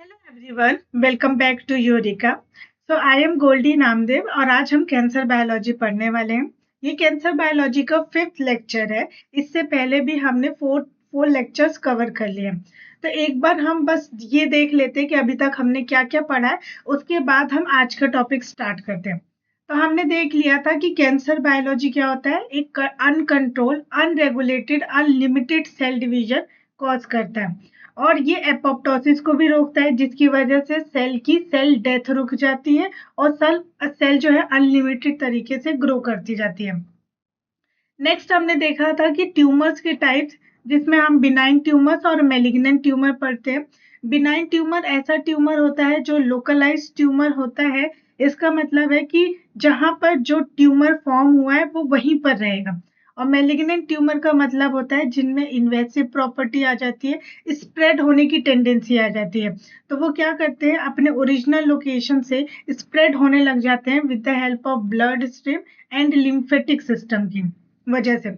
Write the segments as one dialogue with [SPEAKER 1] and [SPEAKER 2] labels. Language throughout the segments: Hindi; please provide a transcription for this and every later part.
[SPEAKER 1] Hello everyone, welcome back to Eureka. I am Goldy Namdev और आज हम कैंसर बायोलॉजी पढ़ने वाले हैं। ये कैंसर बायोलॉजी का 5th लेक्चर है। इससे पहले भी हमने फोर लेक्चर्स कवर कर लिए हैं। तो एक बार हम बस ये देख लेते हैं कि अभी तक हमने क्या क्या पढ़ा है, उसके बाद हम आज का टॉपिक स्टार्ट करते हैं। तो हमने देख लिया था कि कैंसर बायोलॉजी क्या होता है। एक uncontrol, unregulated, unlimited cell division cause करता है और ये एपोप्टोसिस को भी रोकता है, जिसकी वजह से सेल की सेल डेथ रुक जाती है और सेल जो है अनलिमिटेड तरीके से ग्रो करती जाती है। नेक्स्ट हमने देखा था कि ट्यूमर्स के टाइप्स, जिसमें हम बिनाइन ट्यूमर्स और मेलिग्नेंट ट्यूमर पढ़ते हैं। बिनाइन ट्यूमर ऐसा ट्यूमर होता है जो लोकलाइज ट्यूमर होता है। इसका मतलब है कि जहां पर जो ट्यूमर फॉर्म हुआ है वो वहीं पर रहेगा। और मेलिग्नेंट ट्यूमर का मतलब होता है जिनमें इन्वेसिव प्रॉपर्टी आ जाती है, स्प्रेड होने की टेंडेंसी आ जाती है। तो वो क्या करते हैं, अपने ओरिजिनल लोकेशन से स्प्रेड होने लग जाते हैं with the help of blood stream and lymphatic system की वजह से।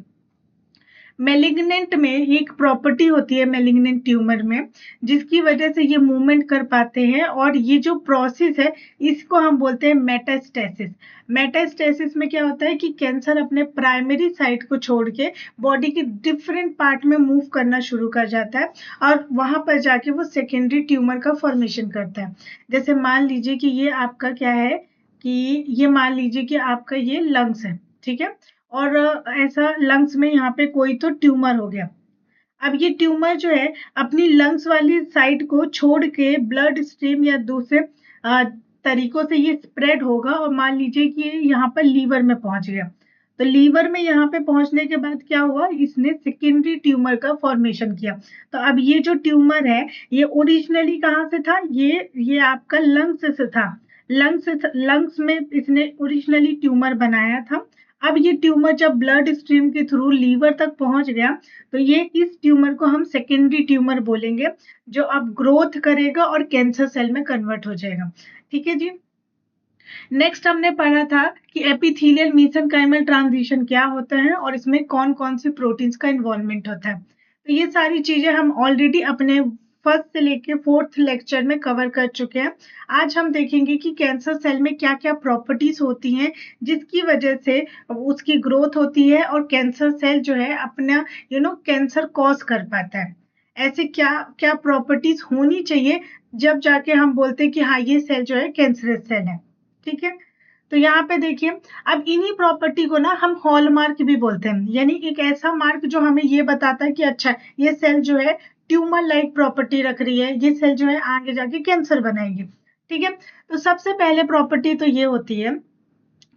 [SPEAKER 1] मेलिग्नेंट में एक प्रॉपर्टी होती है मेलिग्नेंट ट्यूमर में, जिसकी वजह से ये मूवमेंट कर पाते हैं और ये जो प्रोसेस है इसको हम बोलते हैं मेटास्टेसिस। मेटास्टेसिस में क्या होता है कि कैंसर अपने प्राइमरी साइट को छोड़ के बॉडी के डिफरेंट पार्ट में मूव करना शुरू कर जाता है और वहां पर जाके वो सेकेंडरी ट्यूमर का फॉर्मेशन करता है। जैसे मान लीजिए कि ये आपका क्या है, कि ये मान लीजिए कि आपका ये लंग्स है, ठीक है। और ऐसा लंग्स में यहाँ पे कोई तो ट्यूमर हो गया। अब ये ट्यूमर जो है अपनी लंग्स वाली साइड को छोड़ के ब्लड स्ट्रीम या दूसरे तरीकों से ये स्प्रेड होगा और मान लीजिए कि ये यहाँ पर लीवर में पहुंच गया। तो लीवर में यहाँ पे पहुंचने के बाद क्या हुआ, इसने सेकेंडरी ट्यूमर का फॉर्मेशन किया। तो अब ये जो ट्यूमर है ये ओरिजिनली कहाँ से था, ये आपका लंग्स से था। लंग्स में इसने ओरिजिनली ट्यूमर बनाया था। अब ये ट्यूमर जब ब्लड स्ट्रीम के थ्रू लीवर तक पहुंच गया तो ये इस ट्यूमर को हम सेकेंडरी ट्यूमर बोलेंगे, जो अब ग्रोथ करेगा और कैंसर सेल में कन्वर्ट हो जाएगा। ठीक है जी। नेक्स्ट हमने पढ़ा था कि एपिथेलियल मेसेनकाइमल ट्रांजिशन क्या होता है और इसमें कौन कौन सी प्रोटीन्स का इन्वॉल्वमेंट होता है। तो ये सारी चीजें हम ऑलरेडी अपने फर्स्ट से लेके 4th लेक्चर में कवर कर चुके हैं। आज हम देखेंगे कि कैंसर सेल में क्या क्या प्रॉपर्टीज होती हैं जिसकी वजह से उसकी ग्रोथ होती है और कैंसर सेल जो है अपना कैंसर कॉज कर पाता है। ऐसे क्या क्या प्रॉपर्टीज होनी चाहिए जब जाके हम बोलते हैं कि हाँ ये सेल जो है कैंसरस सेल है। ठीक है। तो यहाँ पे देखिए, अब इन्हीं प्रॉपर्टी को ना हम हॉलमार्क भी बोलते हैं, यानी एक ऐसा मार्क जो हमें ये बताता है कि अच्छा ये सेल जो है ट्यूमर लाइक प्रॉपर्टी रख रही है, ये सेल जो है आगे जाके कैंसर बनाएगी। ठीक है। तो सबसे पहले प्रॉपर्टी तो ये होती है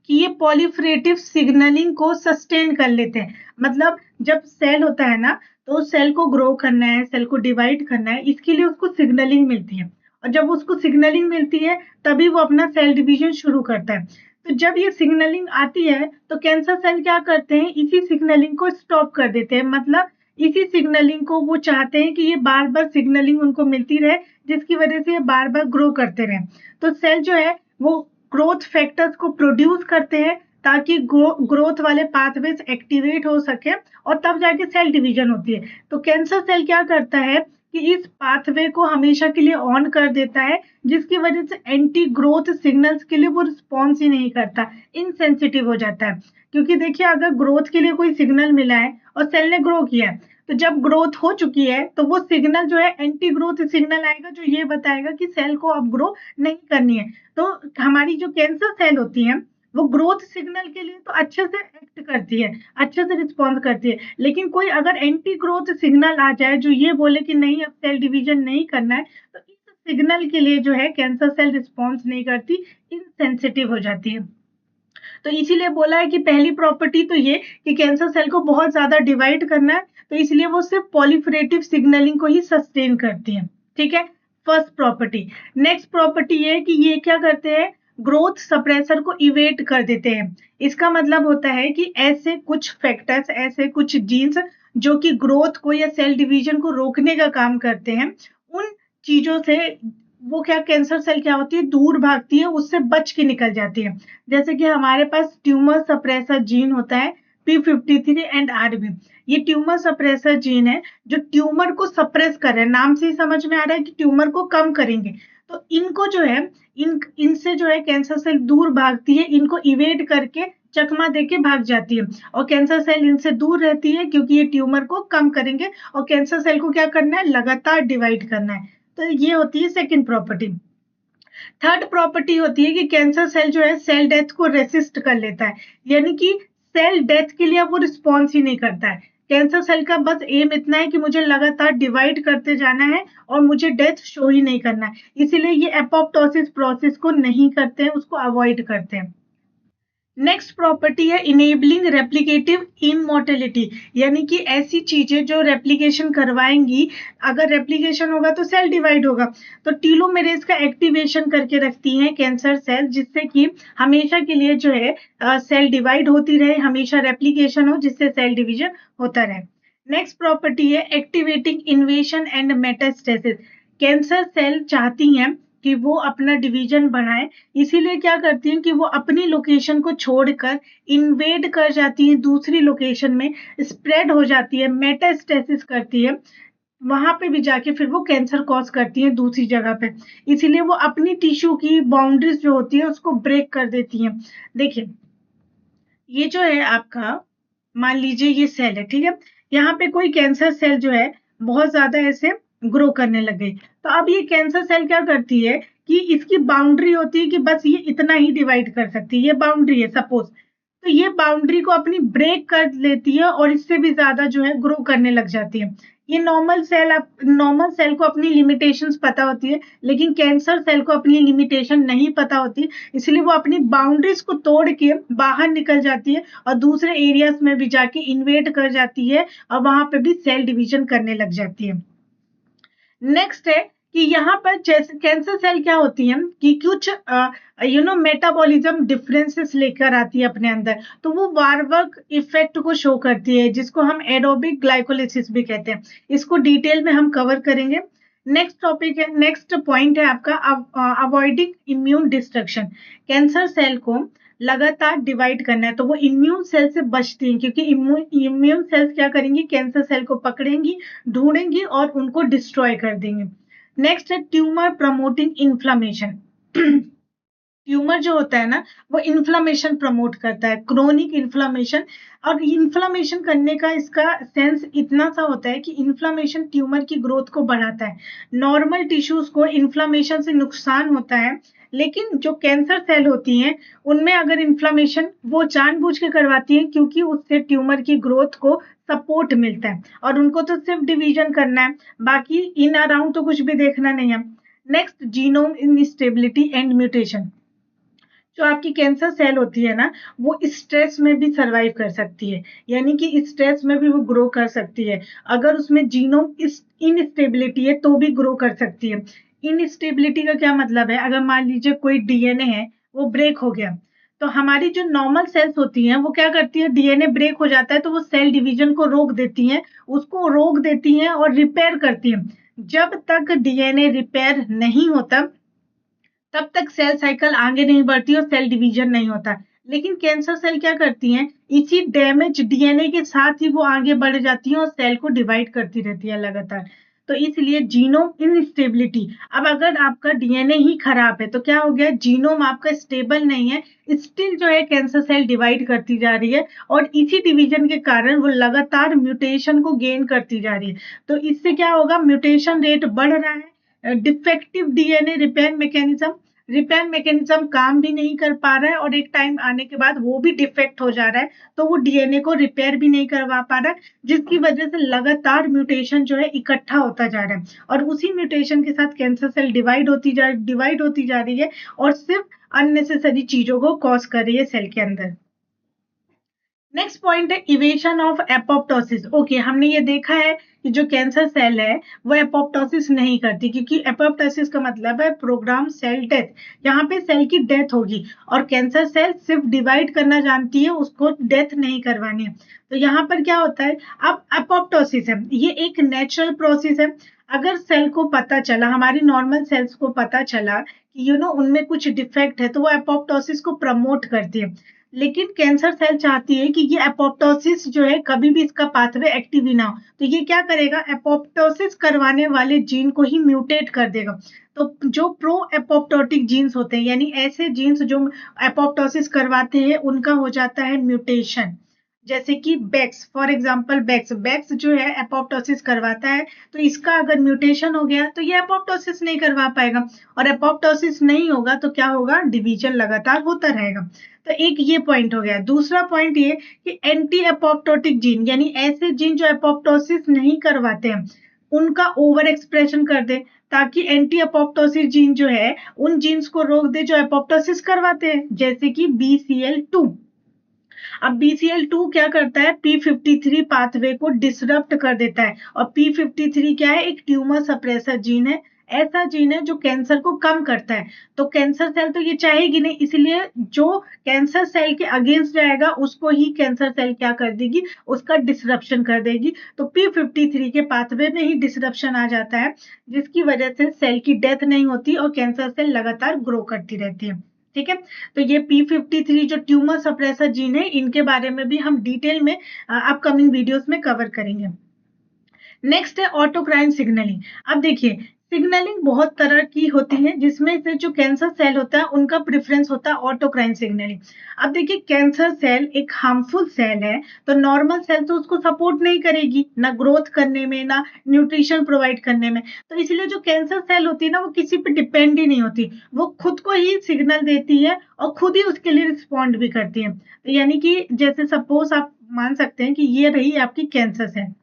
[SPEAKER 1] कि ये पॉलीफ्रेटिव सिग्नलिंग को सस्टेन कर लेते हैं। मतलब जब सेल होता है ना, तो सेल को ग्रो करना है, सेल को डिवाइड करना है, इसके लिए उसको सिग्नलिंग मिलती है और जब उसको सिग्नलिंग मिलती है तभी वो अपना सेल डिवीजन शुरू करता है। तो जब ये सिग्नलिंग आती है तो कैंसर सेल क्या करते हैं, इसी सिग्नलिंग को स्टॉप कर देते हैं। मतलब इसी सिग्नलिंग को वो चाहते हैं कि ये बार बार सिग्नलिंग उनको मिलती रहे, जिसकी वजह से ये बार बार ग्रो करते रहे। तो सेल जो है वो ग्रोथ फैक्टर्स को प्रोड्यूस करते हैं ताकि ग्रोथ वाले पाथवेज एक्टिवेट हो सके और तब जाके सेल डिवीजन होती है। तो कैंसर सेल क्या करता है कि इस पाथवे को हमेशा के लिए ऑन कर देता है, जिसकी वजह से एंटी ग्रोथ सिग्नल्स के लिए वो रिस्पॉन्स ही नहीं करता, इनसेंसिटिव हो जाता है। क्योंकि देखिए, अगर ग्रोथ के लिए कोई सिग्नल मिला है और सेल ने ग्रो किया है, तो जब ग्रोथ हो चुकी है तो वो सिग्नल जो है एंटी ग्रोथ सिग्नल आएगा जो ये बताएगा कि सेल को अब ग्रो नहीं करनी है। तो हमारी जो कैंसर सेल होती है वो ग्रोथ सिग्नल के लिए तो अच्छे से एक्ट करती है, अच्छे से रिस्पॉन्स करती है। लेकिन कोई अगर एंटी ग्रोथ सिग्नल आ जाए जो ये बोले कि नहीं अब सेल डिवीजन नहीं करना है, तो इस सिग्नल के लिए जो है कैंसर सेल रिस्पॉन्स नहीं करती, इनसेंसिटिव हो जाती है। तो इसीलिए बोला है कि पहली प्रॉपर्टी तो ये कि कैंसर सेल को बहुत ज्यादा डिवाइड करना है, तो इसलिए वो सिर्फ पॉलीफ्रेटिव सिग्नलिंग को ही सस्टेन करती है। ठीक है, फर्स्ट प्रॉपर्टी। नेक्स्ट प्रॉपर्टी ये है कि ये क्या करते हैं, ग्रोथ सप्रेसर को इवेट कर देते हैं। इसका मतलब होता है कि ऐसे कुछ फैक्टर्स, ऐसे कुछ जीन्स जो कि ग्रोथ को या सेल डिवीजन को रोकने का काम करते हैं, उन चीजों से वो क्या कैंसर सेल क्या होती है, दूर भागती है, उससे बच के निकल जाती है। जैसे कि हमारे पास ट्यूमर सप्रेसर जीन होता है, P53 एंड RB। ये ट्यूमर सप्रेसर जीन है जो ट्यूमर को सप्रेस कर रहे हैं, नाम से ही समझ में आ रहा है कि ट्यूमर को कम करेंगे। तो इनको जो है इनसे जो है कैंसर सेल दूर भागती है, इनको इवेड करके चकमा देके भाग जाती है, और कैंसर सेल इनसे दूर रहती है क्योंकि ये ट्यूमर को कम करेंगे, और कैंसर सेल को क्या करना है, लगातार डिवाइड करना है। तो ये होती है सेकंड प्रॉपर्टी। थर्ड प्रॉपर्टी होती है कि कैंसर सेल जो है सेल डेथ को रेसिस्ट कर लेता है, यानी कि सेल डेथ के लिए वो रिस्पॉन्स ही नहीं करता है। कैंसर सेल का बस एम इतना है कि मुझे लगातार डिवाइड करते जाना है और मुझे डेथ शो ही नहीं करना है, इसीलिए ये एपोप्टोसिस प्रोसेस को नहीं करते हैं, उसको अवॉइड करते हैं। नेक्स्ट प्रॉपर्टी है इनेबलिंग रेप्लिकेटिव इमॉर्टेलिटी, यानी कि ऐसी चीजें जो रेप्लिकेशन करवाएंगी, अगर रेप्लिकेशन होगा तो सेल डिवाइड होगा, तो टीलोमेरेज का एक्टिवेशन करके रखती हैं कैंसर सेल, जिससे कि हमेशा के लिए जो है सेल डिवाइड होती रहे, हमेशा रेप्लिकेशन हो, जिससे सेल डिवीजन होता रहे। नेक्स्ट प्रॉपर्टी है activating invasion and metastasis. Cancer cell चाहती हैं कि वो अपना डिवीजन बढ़ाएं, इसीलिए क्या करती हैं कि वो अपनी लोकेशन को छोड़कर इन्वेड कर जाती हैं, दूसरी लोकेशन में स्प्रेड हो जाती है, मेटास्टेसिस करती है, वहां पे भी जाके फिर वो कैंसर कॉज करती है दूसरी जगह पे। इसीलिए वो अपनी टिश्यू की बाउंड्रीज जो होती है उसको ब्रेक कर देती हैं। देखिए, ये जो है आपका, मान लीजिए ये सेल है, ठीक है, यहाँ पे कोई कैंसर सेल जो है बहुत ज्यादा ऐसे ग्रो करने लग गई, तो अब ये कैंसर सेल क्या करती है कि इसकी बाउंड्री होती है कि बस ये इतना ही डिवाइड कर सकती है, ये बाउंड्री है सपोज, तो ये बाउंड्री को अपनी ब्रेक कर लेती है और इससे भी ज्यादा जो है ग्रो करने लग जाती है। ये नॉर्मल सेल को अपनी लिमिटेशंस पता होती है, लेकिन कैंसर सेल को अपनी लिमिटेशन नहीं पता होती, इसलिए वो अपनी बाउंड्रीज को तोड़ के बाहर निकल जाती है और दूसरे एरियाज में भी जाके इन्वेड कर जाती है और वहां पे भी सेल डिवीजन करने लग जाती है। नेक्स्ट है कि यहाँ पर जैसे कैंसर सेल क्या होती है कि कुछ मेटाबॉलिज्म डिफरेंसेस लेकर आती है अपने अंदर, तो वो वारवर्क इफेक्ट को शो करती है, जिसको हम एरोबिक ग्लाइकोलिसिस भी कहते हैं। इसको डिटेल में हम कवर करेंगे। नेक्स्ट टॉपिक है, नेक्स्ट पॉइंट है आपका avoiding immune destruction. Cancer cell को लगातार डिवाइड करना है, तो वो इम्यून सेल से बचती हैं, क्योंकि इम्यून सेल्स क्या करेंगी, कैंसर सेल को पकड़ेंगी, ढूंढेंगी और उनको डिस्ट्रॉय कर देंगे। नेक्स्ट है ट्यूमर प्रमोटिंग इन्फ्लामेशन। ट्यूमर जो होता है ना, वो इन्फ्लामेशन प्रमोट करता है, क्रोनिक इन्फ्लामेशन, और इन्फ्लामेशन करने का इसका सेंस इतना सा होता है कि इन्फ्लामेशन ट्यूमर की ग्रोथ को बढ़ाता है। नॉर्मल टिश्यूज को इन्फ्लामेशन से नुकसान होता है, लेकिन जो कैंसर सेल होती हैं उनमें अगर इन्फ्लामेशन वो जानबूझ के करवाती हैं, क्योंकि उससे ट्यूमर की ग्रोथ को सपोर्ट मिलता है, और उनको तो सिर्फ डिवीजन करना है, बाकी इन अराउंड तो कुछ भी देखना नहीं है। Next, genome instability and mutation. जो आपकी कैंसर सेल होती है ना, वो स्ट्रेस में भी सरवाइव कर सकती है, यानी कि स्ट्रेस में भी वो ग्रो कर सकती है। अगर उसमें जीनोम इनस्टेबिलिटी है तो भी ग्रो कर सकती है। इनस्टेबिलिटी का क्या मतलब है, अगर मान लीजिए कोई डीएनए है वो ब्रेक हो गया, तो हमारी जो नॉर्मल सेल्स होती हैं वो क्या करती है, डीएनए ब्रेक हो जाता है तो वो सेल डिवीजन को रोक देती हैं, उसको रोक देती हैं और रिपेयर करती हैं। जब तक डीएनए रिपेयर नहीं होता तब तक सेल साइकिल आगे नहीं बढ़ती और सेल डिवीजन नहीं होता। लेकिन कैंसर सेल क्या करती हैं, इसी डैमेज डीएनए के साथ ही वो आगे बढ़ जाती हैं और सेल को डिवाइड करती रहती है लगातार। तो इसलिए जीनोम इनस्टेबिलिटी, अब अगर आपका डीएनए ही खराब है तो क्या हो गया, जीनोम आपका स्टेबल नहीं है, स्टिल जो है कैंसर सेल डिवाइड करती जा रही है, और इसी डिवीजन के कारण वो लगातार म्यूटेशन को गेन करती जा रही है। तो इससे क्या होगा, म्यूटेशन रेट बढ़ रहा है, डिफेक्टिव डीएनए रिपेयर मैकेनिज्म काम भी नहीं कर पा रहा है, और एक टाइम आने के बाद वो भी डिफेक्ट हो जा रहा है, तो वो डीएनए को रिपेयर भी नहीं करवा पा रहा है, जिसकी वजह से लगातार म्यूटेशन जो है इकट्ठा होता जा रहा है, और उसी म्यूटेशन के साथ कैंसर सेल डिवाइड होती जा रही है और सिर्फ अननेसेसरी चीजों को कॉज कर रही है सेल के अंदर। नेक्स्ट पॉइंट है इवेशन ऑफ एपोप्टोसिस। ओके, हमने ये देखा है कि जो कैंसर सेल है वो एपोप्टोसिस नहीं करती, क्योंकि एपोप्टोसिस का मतलब है प्रोग्राम सेल डेथ, यहाँ पे सेल की डेथ होगी, और कैंसर सेल सिर्फ डिवाइड करना जानती है, उसको डेथ नहीं करवानी है। तो यहाँ पर क्या होता है, अब एपोप्टोसिस है, ये एक नेचुरल प्रोसेस है। अगर सेल को पता चला, हमारी नॉर्मल सेल्स को पता चला कि उनमें कुछ डिफेक्ट है, तो वो एपोप्टोसिस को प्रमोट करती है। लेकिन कैंसर सेल चाहती है कि ये एपोप्टोसिस जो है कभी भी इसका पाथवे एक्टिव ही ना हो, तो ये क्या करेगा, एपोप्टोसिस करवाने वाले जीन को ही म्यूटेट कर देगा। तो जो प्रो एपोप्टोटिक जीन्स होते हैं, यानी ऐसे जीन्स जो एपोप्टोसिस करवाते हैं, उनका हो जाता है म्यूटेशन। जैसे कि BAX, for example BAX BAX जो है एपोप्टोसिस करवाता है, तो इसका अगर म्यूटेशन हो गया तो ये एपोप्टोसिस नहीं करवा पाएगा, और एपोप्टोसिस नहीं होगा तो क्या होगा, डिवीजन लगातार होता रहेगा। तो एक ये पॉइंट हो गया। दूसरा पॉइंट ये कि एंटी एपोप्टोटिक जीन, यानी ऐसे जीन जो एपोप्टोसिस नहीं करवाते हैं, उनका ओवर एक्सप्रेशन कर दे, ताकि एंटी एपोप्टोसिस जीन जो है उन जीन्स को रोक दे जो एपोप्टोसिस करवाते हैं, जैसे कि BCL2। अब BCL2 क्या करता है, P53 पाथवे को डिसरप्ट कर देता है, और P53 क्या है, एक ट्यूमर सप्रेसर जीन है। ऐसा जीन है जो कैंसर को कम करता है। तो कैंसर सेल तो ये चाहेगी नहीं, इसलिए जो कैंसर सेल के अगेंस्ट जाएगा उसको ही कैंसर सेल क्या कर देगी, उसका डिसरप्शन कर देगी। तो P53 के पाथवे में ही डिसरप्शन आ जाता है, जिसकी वजह से सेल की डेथ नहीं होती और कैंसर सेल लगातार ग्रो करती रहती है। ठीक है, तो ये P53 जो ट्यूमर सप्रेसर जीन है, इनके बारे में भी हम डिटेल में अपकमिंग वीडियोस में कवर करेंगे। नेक्स्ट है ऑटोक्राइन सिग्नलिंग। अब देखिए, सिग्नलिंग बहुत तरह की होती है, जिसमें से जो कैंसर सेल होता है उनका प्रेफरेंस होता है ऑटोक्राइन सिग्नलिंग। अब देखिए, कैंसर सेल एक हार्मफुल सेल है, तो नॉर्मल सेल तो उसको सपोर्ट नहीं करेगी, ना ग्रोथ करने में, ना न्यूट्रिशन प्रोवाइड करने में। तो इसलिए जो कैंसर सेल होती है ना, वो किसी पे डिपेंड ही नहीं होती, वो खुद को ही सिग्नल देती है और खुद ही उसके लिए रिस्पॉन्ड भी करती है। तो यानी कि जैसे सपोज आप मान सकते हैं कि ये रही आपकी कैंसर सेल।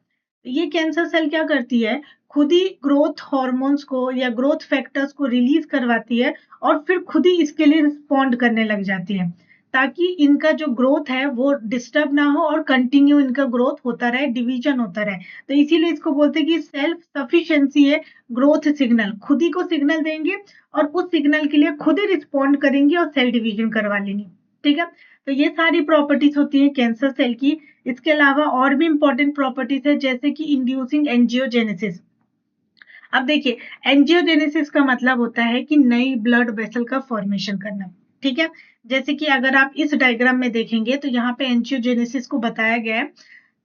[SPEAKER 1] ये कैंसर सेल क्या करती है, खुद ही ग्रोथ हार्मोन्स को या ग्रोथ फैक्टर्स को रिलीज करवाती है, और फिर खुद ही इसके लिए रिस्पॉन्ड करने लग जाती है, ताकि इनका जो ग्रोथ है वो डिस्टर्ब ना हो और कंटिन्यू इनका ग्रोथ होता रहे, डिवीजन होता रहे। तो इसीलिए इसको बोलते हैं कि सेल्फ सफिशिएंसी है ग्रोथ सिग्नल, खुद ही को सिग्नल देंगे और उस सिग्नल के लिए खुद ही रिस्पॉन्ड करेंगे और सेल डिवीजन करवा लेंगे। ठीक है, तो ये सारी प्रॉपर्टीज होती है कैंसर सेल की। इसके अलावा और भी इंपॉर्टेंट प्रॉपर्टीज है, जैसे कि इंड्यूसिंग एंजियोजेनेसिस। अब देखिए, एंजियोजेनेसिस का मतलब होता है कि नई ब्लड वेसल का फॉर्मेशन करना। ठीक है, जैसे कि अगर आप इस डायग्राम में देखेंगे तो यहाँ पे एंजियोजेनेसिस को बताया गया है।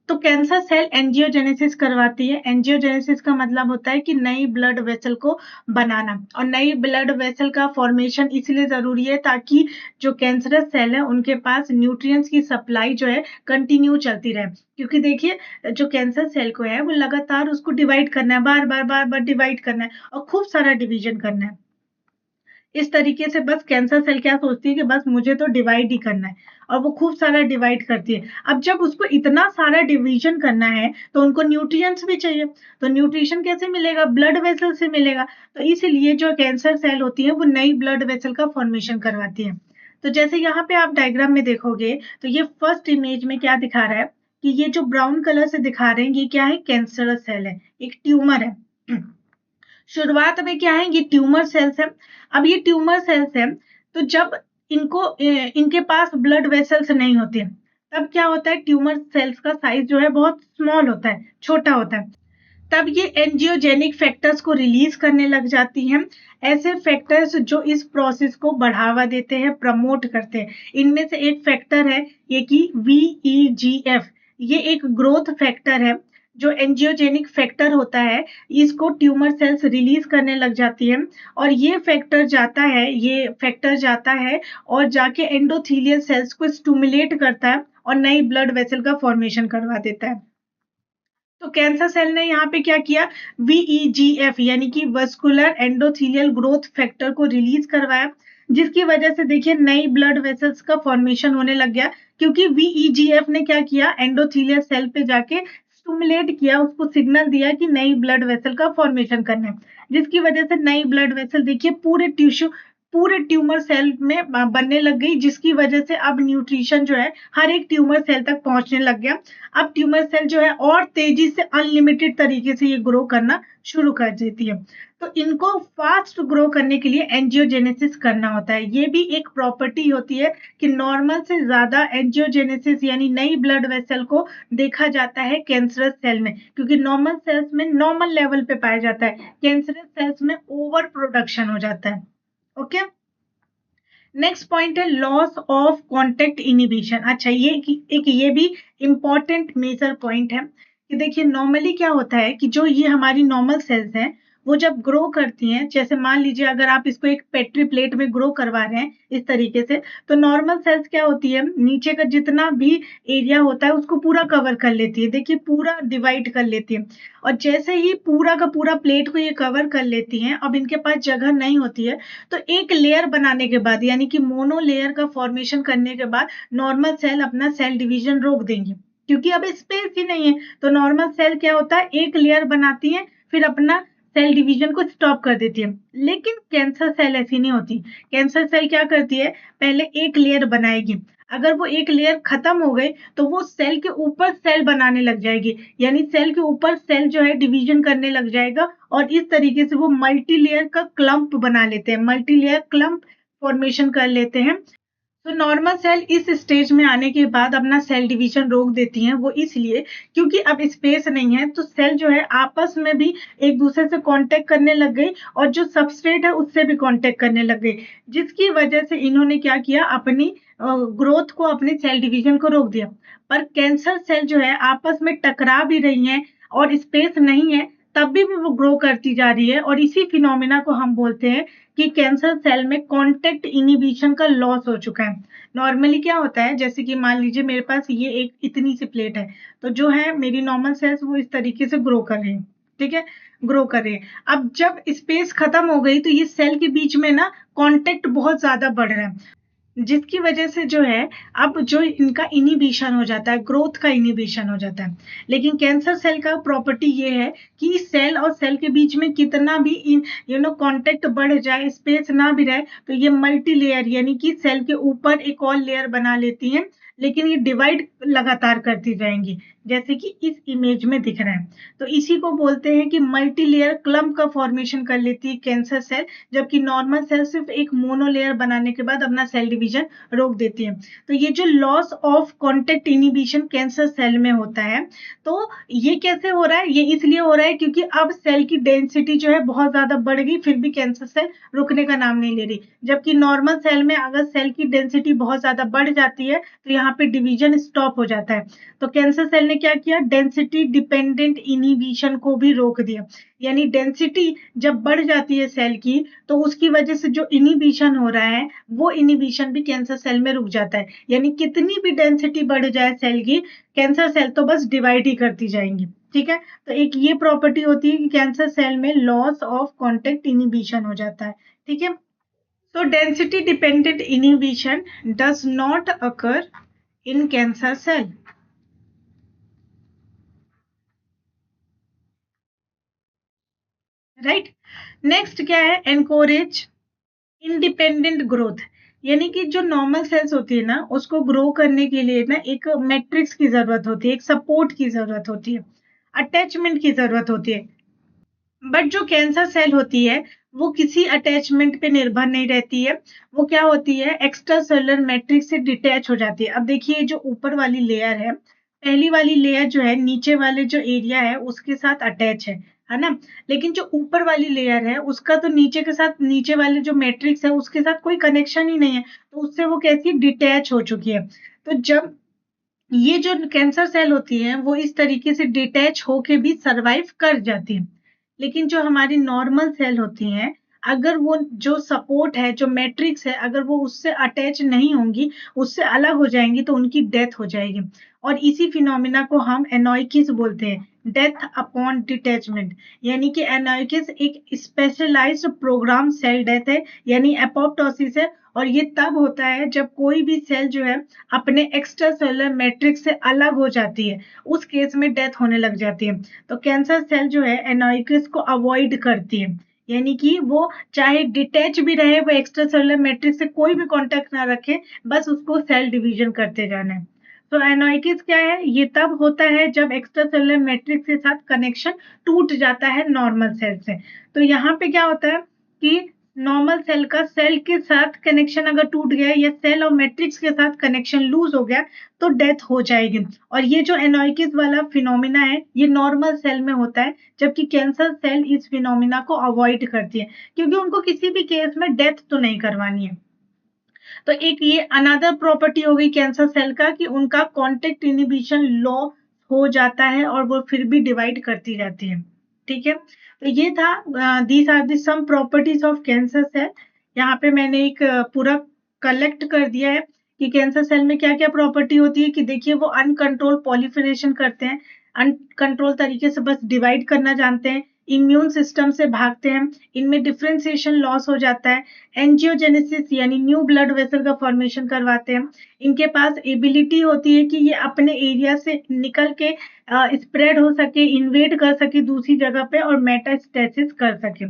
[SPEAKER 1] तो कैंसर सेल एंजियोजेनेसिस करवाती है। एंजियोजेनेसिस का मतलब होता है कि नई ब्लड वेसल को बनाना, और नई ब्लड वेसल का फॉर्मेशन इसलिए जरूरी है ताकि जो कैंसरस सेल है उनके पास न्यूट्रिएंट्स की सप्लाई जो है कंटिन्यू चलती रहे। क्योंकि देखिए, जो कैंसर सेल को है वो लगातार उसको डिवाइड करना है, बार बार बार बार डिवाइड करना है और खूब सारा डिवीजन करना है। इस तरीके से बस कैंसर सेल क्या सोचती है कि बस मुझे तो डिवाइड ही करना है, और वो खूब सारा डिवाइड करती है। अब जब उसको इतना सारा डिवीजन करना है तो उनको न्यूट्रिएंट्स भी चाहिए, तो न्यूट्रिशन कैसे मिलेगा, ब्लड वेसल से मिलेगा। तो इसीलिए जो कैंसर सेल होती है वो नई ब्लड वेसल का फॉर्मेशन करवाती है। तो जैसे यहाँ पे आप डायग्राम में देखोगे तो ये फर्स्ट इमेज में क्या दिखा रहा है कि ये जो ब्राउन कलर से दिखा रहे हैं ये क्या है, कैंसरस सेल है, एक ट्यूमर है। शुरुआत में क्या है, ये ट्यूमर सेल्स है। अब ये ट्यूमर सेल्स है, तो जब इनके पास ब्लड वेसल्स नहीं होते, तब क्या होता है, ट्यूमर सेल्स का साइज जो है बहुत स्मॉल होता है, छोटा होता है। तब ये एंजियोजेनिक फैक्टर्स को रिलीज करने लग जाती हैं। ऐसे फैक्टर्स जो इस प्रोसेस को बढ़ावा देते हैं, प्रमोट करते हैं। इनमें से एक फैक्टर है ये कि VEGF, ये एक ग्रोथ फैक्टर है। जो एंजियोजेनिक फैक्टर होता है, इसको ट्यूमर सेल्स रिलीज करने लग जाती है, और ये फैक्टर जाता है और जाके एंडोथेलियल सेल्स को स्टिमुलेट करता है और नई ब्लड वेसल का फॉर्मेशन करवा देता है। तो कैंसर सेल ने यहाँ पे क्या किया, VEGF यानी कि वस्कुलर एंडोथेलियल ग्रोथ फैक्टर को रिलीज करवाया, जिसकी वजह से देखिए नई ब्लड वेसल्स का फॉर्मेशन होने लग गया। क्योंकि VEGF ने क्या किया, एंडोथेलियल सेल पे जाके स्टिमुलेट किया, उसको सिग्नल दिया कि नई ब्लड वेसल का फॉर्मेशन करना है, जिसकी वजह से नई ब्लड वेसल देखिए पूरे ट्यूमर सेल में बनने लग गई, जिसकी वजह से अब न्यूट्रिशन जो है हर एक ट्यूमर सेल तक पहुंचने लग गया। अब ट्यूमर सेल जो है और तेजी से अनलिमिटेड तरीके से ये ग्रो करना शुरू कर देती है। तो इनको फास्ट ग्रो करने के लिए एंजियोजेनेसिस करना होता है। ये भी एक प्रॉपर्टी होती है कि नॉर्मल से ज्यादा एंजियोजेनेसिस यानी नई ब्लड वेसल को देखा जाता है कैंसरस सेल में, क्योंकि नॉर्मल सेल्स में नॉर्मल लेवल पे पाया जाता है, कैंसरस सेल्स में ओवर प्रोडक्शन हो जाता है। ओके, नेक्स्ट पॉइंट है लॉस ऑफ कॉन्टेक्ट इनिबिशन। अच्छा, ये भी इम्पॉर्टेंट मेजर पॉइंट है कि देखिए नॉर्मली क्या होता है कि जो ये हमारी नॉर्मल सेल्स हैं वो जब ग्रो करती हैं, जैसे मान लीजिए अगर आप इसको एक पेट्री प्लेट में ग्रो करवा रहे हैं इस तरीके से, तो नॉर्मल सेल्स क्या होती है, नीचे का जितना भी एरिया होता है उसको पूरा कवर कर लेती है, देखिए पूरा डिवाइड कर लेती है। और जैसे ही पूरा का पूरा प्लेट को ये कवर कर लेती हैं, अब इनके पास जगह नहीं होती है, तो एक लेयर बनाने के बाद यानी कि मोनो लेयर का फॉर्मेशन करने के बाद नॉर्मल सेल अपना सेल डिवीजन रोक देंगी, क्योंकि अब स्पेस ही नहीं है। तो नॉर्मल सेल क्या होता है, एक लेयर बनाती है फिर अपना सेल डिवीजन को स्टॉप कर देती है। लेकिन कैंसर सेल ऐसी नहीं होती। कैंसर सेल क्या करती है, पहले एक लेयर बनाएगी, अगर वो एक लेयर खत्म हो गई तो वो सेल के ऊपर सेल बनाने लग जाएगी, यानी सेल के ऊपर सेल जो है डिवीजन करने लग जाएगा, और इस तरीके से वो मल्टी लेयर का क्लम्प बना लेते हैं, मल्टी लेयर क्लम्प फॉर्मेशन कर लेते हैं। तो नॉर्मल सेल इस स्टेज में आने के बाद अपना सेल डिवीजन रोक देती हैं, वो इसलिए क्योंकि अब स्पेस नहीं है, तो सेल जो है आपस में भी एक दूसरे से कांटेक्ट करने लग गई और जो सबस्ट्रेट है उससे भी कांटेक्ट करने लग गई, जिसकी वजह से इन्होंने क्या किया, अपनी ग्रोथ को, अपने सेल डिवीजन को रोक दिया। पर कैंसर सेल जो है आपस में टकरा भी रही हैं और स्पेस नहीं है, तब भी वो ग्रो करती जा रही है, और इसी फिनोमिना को हम बोलते हैं कि कैंसर सेल में कॉन्टेक्ट इनिबिशन का लॉस हो चुका है। नॉर्मली क्या होता है, जैसे कि मान लीजिए मेरे पास ये एक इतनी सी प्लेट है, तो जो है मेरी नॉर्मल सेल्स वो इस तरीके से ग्रो कर रही हैं, ठीक है, ग्रो कर रही है। अब जब स्पेस खत्म हो गई तो ये सेल के बीच में ना कॉन्टेक्ट बहुत ज्यादा बढ़ रहा है, जिसकी वजह से जो है अब जो इनका इनिबिशन हो जाता है, ग्रोथ का इनिबिशन हो जाता है। लेकिन कैंसर सेल का प्रॉपर्टी ये है कि सेल और सेल के बीच में कितना भी कांटेक्ट बढ़ जाए, स्पेस ना भी रहे, तो ये मल्टी लेयर यानी कि सेल के ऊपर एक और लेयर बना लेती हैं, लेकिन ये डिवाइड लगातार करती जाएंगी, जैसे कि इस इमेज में दिख रहा है। तो इसी को बोलते हैं कि मल्टी लेयर क्लम्प का फॉर्मेशन कर लेती है कैंसर सेल, जबकि नॉर्मल सेल सिर्फ एक मोनो लेयर बनाने के बाद अपना सेल डिवीजन रोक देती है। तो ये जो loss of contact inhibition cancer cell में होता है, तो ये कैसे हो रहा है, ये इसलिए हो रहा है क्योंकि अब सेल की डेंसिटी जो है बहुत ज्यादा बढ़ गई, फिर भी कैंसर सेल रुकने का नाम नहीं ले रही। जबकि नॉर्मल सेल में अगर सेल की डेंसिटी बहुत ज्यादा बढ़ जाती है तो यहाँ पे डिवीजन स्टॉप हो जाता है। तो कैंसर सेल ने क्या किया, डेंसिटी डिपेंडेंट इनिबिशन को भी रोक दिया, यानी डेंसिटी जब बढ़ जाती है सेल की, तो उसकी वजह से जो इनिबिशन हो रहा है वो इनिबिशन भी कैंसर सेल में रुक जाता है। यानी कितनी भी डेंसिटी बढ़ जाए सेल की, कैंसर सेल तो बस डिवाइड ही करती जाएंगी, ठीक है। तो एक ये प्रॉपर्टी होती है कि कैंसर सेल में लॉस ऑफ कॉन्टेक्ट इनिबिशन हो जाता है, ठीक है। So density dependent inhibition does not occur in cancer cell. Right, next क्या है, एनकोरेज इंडिपेंडेंट ग्रोथ, यानी कि जो नॉर्मल सेल्स होती है ना उसको ग्रो करने के लिए ना एक मैट्रिक्स की जरूरत होती है, एक सपोर्ट की जरूरत होती है, अटैचमेंट की जरूरत होती है। बट जो कैंसर सेल होती है वो किसी अटैचमेंट पे निर्भर नहीं रहती है, वो क्या होती है, एक्स्ट्रा सेलुलर मैट्रिक्स से डिटैच हो जाती है। अब देखिए जो ऊपर वाली लेयर है, पहली वाली लेयर जो है नीचे वाले जो एरिया है उसके साथ अटैच है ना। लेकिन जो ऊपर वाली लेयर है उसका तो नीचे के साथ, नीचे वाले जो मैट्रिक्स है उसके साथ कोई कनेक्शन ही नहीं है, तो उससे वो कैसी डिटैच हो चुकी है। तो जब ये जो कैंसर सेल होती है वो इस तरीके से डिटैच होके भी सरवाइव कर जाती है। लेकिन जो हमारी नॉर्मल सेल होती हैं, अगर वो जो सपोर्ट है, जो मैट्रिक्स है, अगर वो उससे अटैच नहीं होंगी, उससे अलग हो जाएंगी, तो उनकी डेथ हो जाएगी। और इसी फिनोमिना को हम एनोइकिस बोलते हैं, डेथ अपॉन डिटैचमेंट। यानी कि एनोइकिस एक स्पेशलाइज्ड प्रोग्राम सेल डेथ है, यानी एपोप्टोसिस है। और ये तब होता है जब कोई भी सेल जो है अपने एक्स्ट्रा सेलुलर मैट्रिक्स से अलग हो जाती है, उस केस में डेथ होने लग जाती है। तो कैंसर सेल जो है एनोइकिस को अवॉइड करती है, यानी कि वो चाहे डिटैच भी रहे, वो एक्स्ट्रा सेलुलर मैट्रिक्स से कोई भी कांटेक्ट ना रखे, बस उसको सेल डिवीजन करते जाना है। तो एनोइकिस क्या है, ये तब होता है जब एक्स्ट्रा सेलुलर मैट्रिक्स के साथ कनेक्शन टूट जाता है नॉर्मल सेल से। तो यहाँ पे क्या होता है कि नॉर्मल सेल का सेल के साथ कनेक्शन अगर टूट गया या सेल और मैट्रिक्स के साथ कनेक्शन लूज हो गया तो डेथ हो जाएगी। और ये जो एनोइकिस वाला फिनोमिना है ये नॉर्मल सेल में होता है, जबकि कैंसर सेल इस फिनोमिना को अवॉइड करती है, क्योंकि उनको किसी भी केस में डेथ तो नहीं करवानी है। तो एक ये अनदर प्रॉपर्टी हो गई कैंसर सेल का कि उनका कॉन्टेक्ट इनिबिशन लो हो जाता है और वो फिर भी डिवाइड करती रहती है। ठीक है, तो ये था these are the some properties of cancer cell. यहाँ पे मैंने एक पूरा कलेक्ट कर दिया है कि कैंसर सेल में क्या क्या प्रॉपर्टी होती है। कि देखिए वो अनकंट्रोल पॉलिफरेशन करते हैं, अनकंट्रोल तरीके से बस डिवाइड करना जानते हैं, इम्यून सिस्टम से भागते हैं, इनमें डिफ्रेंसिएशन लॉस हो जाता है, एंजियोजेनेसिस यानी न्यू ब्लड वेसल का फॉर्मेशन करवाते हैं, इनके पास एबिलिटी होती है कि ये अपने एरिया से निकल के स्प्रेड हो सके, इन्वेड कर सके दूसरी जगह पे और मेटास्टेसिस कर सके।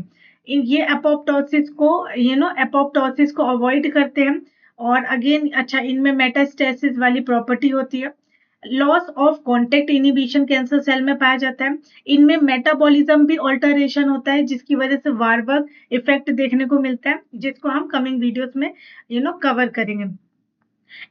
[SPEAKER 1] ये एपोप्टोसिस को एपोप्टोसिस को अवॉइड करते हैं। और अगेन अच्छा, इनमें मेटास्टेसिस वाली प्रॉपर्टी होती है। Loss of contact inhibition cancer cell में पाया जाता है। इनमें मेटाबॉलिज्म भी ऑल्टरेशन होता है जिसकी वजह से वारबर्ग इफेक्ट देखने को मिलता है, जिसको हम कमिंग वीडियोस में कवर करेंगे।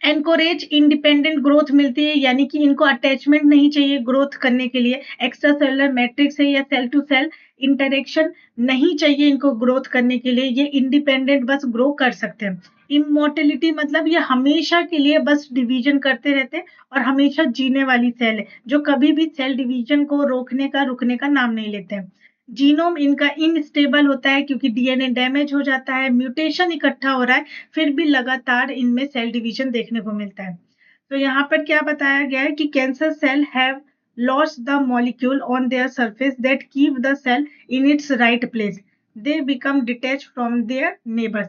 [SPEAKER 1] एनकोरेज इंडिपेंडेंट ग्रोथ मिलती है, यानी कि इनको अटैचमेंट नहीं चाहिए ग्रोथ करने के लिए, एक्स्ट्रा सेलुलर मैट्रिक्स है या सेल टू सेल इंटरेक्शन नहीं चाहिए इनको ग्रोथ करने के लिए, ये इंडिपेंडेंट बस ग्रो कर सकते हैं। इमोर्टेलिटी मतलब ये हमेशा के लिए बस डिवीजन करते रहते हैं और हमेशा जीने वाली सेल है जो कभी भी सेल डिवीजन को रुकने का नाम नहीं लेते हैं। जीनोम इनका इनस्टेबल होता है क्योंकि डीएनए डैमेज हो जाता है, म्यूटेशन इकट्ठा हो रहा है, फिर भी लगातार इनमें सेल डिवीजन देखने को मिलता है। तो यहाँ पर क्या बताया गया है कि cancer cell have lost the molecule on their surface that keep the cell in its right place. They become detached from their neighbors.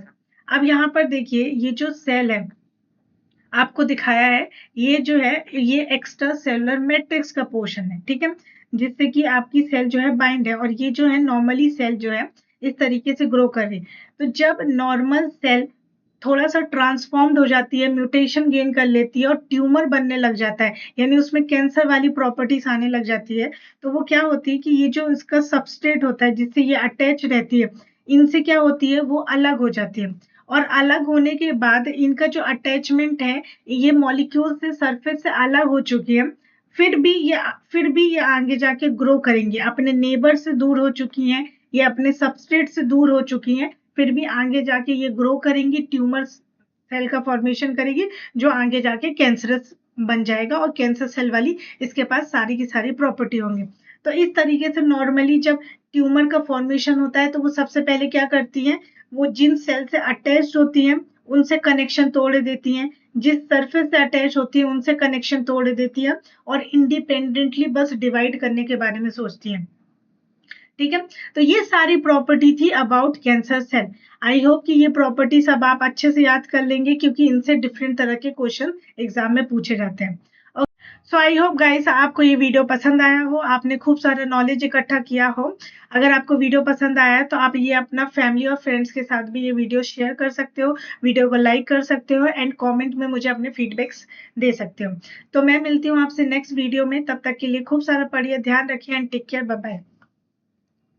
[SPEAKER 1] अब यहाँ पर देखिए ये जो सेल है आपको दिखाया है, ये जो है ये एक्स्ट्रा सेलुलर मैट्रिक्स का पोर्शन है, ठीक है, जिससे कि आपकी सेल जो है बाइंड है और ये जो है नॉर्मली सेल जो है इस तरीके से ग्रो कर रही है। तो जब नॉर्मल सेल थोड़ा सा ट्रांसफॉर्म्ड हो जाती है, म्यूटेशन गेन कर लेती है और ट्यूमर बनने लग जाता है, यानी उसमें कैंसर वाली प्रॉपर्टीज आने लग जाती है, तो वो क्या होती है कि ये जो इसका सबस्ट्रेट होता है जिससे ये अटैच रहती है, इनसे क्या होती है वो अलग हो जाती है। और अलग होने के बाद इनका जो अटैचमेंट है ये मॉलिक्यूल से सरफेस से अलग हो चुकी है, फिर भी ये आगे जाके ग्रो करेंगी, अपने नेबर से दूर हो चुकी हैं, ये अपने सबस्ट्रेट से दूर हो चुकी हैं, फिर भी आगे जाके ये ग्रो करेंगी, ट्यूमर सेल का फॉर्मेशन करेगी जो आगे जाके कैंसरस बन जाएगा और कैंसर सेल वाली इसके पास सारी की सारी प्रॉपर्टी होंगी। तो इस तरीके से नॉर्मली जब ट्यूमर का फॉर्मेशन होता है तो वो सबसे पहले क्या करती हैं, वो जिन सेल से अटैच होती हैं उनसे कनेक्शन तोड़ देती हैं, जिस सरफेस से अटैच होती है उनसे कनेक्शन तोड़ देती है और इंडिपेंडेंटली बस डिवाइड करने के बारे में सोचती हैं। ठीक है, तो ये सारी प्रॉपर्टी थी about cancer cell. I hope कि ये प्रॉपर्टी सब आप अच्छे से याद कर लेंगे क्योंकि इनसे डिफरेंट तरह के क्वेश्चन एग्जाम में पूछे जाते हैं। सो आई होप गाइस आपको ये वीडियो पसंद आया हो, आपने खूब सारा नॉलेज इकट्ठा किया हो। अगर आपको वीडियो पसंद आया है तो आप ये अपना फैमिली और फ्रेंड्स के साथ भी ये वीडियो शेयर कर सकते हो, वीडियो को लाइक कर सकते हो एंड कमेंट में मुझे अपने फीडबैक्स दे सकते हो। तो मैं मिलती हूँ आपसे नेक्स्ट वीडियो में, तब तक के लिए खूब सारा पढ़िए, ध्यान रखिए and take care, bye bye.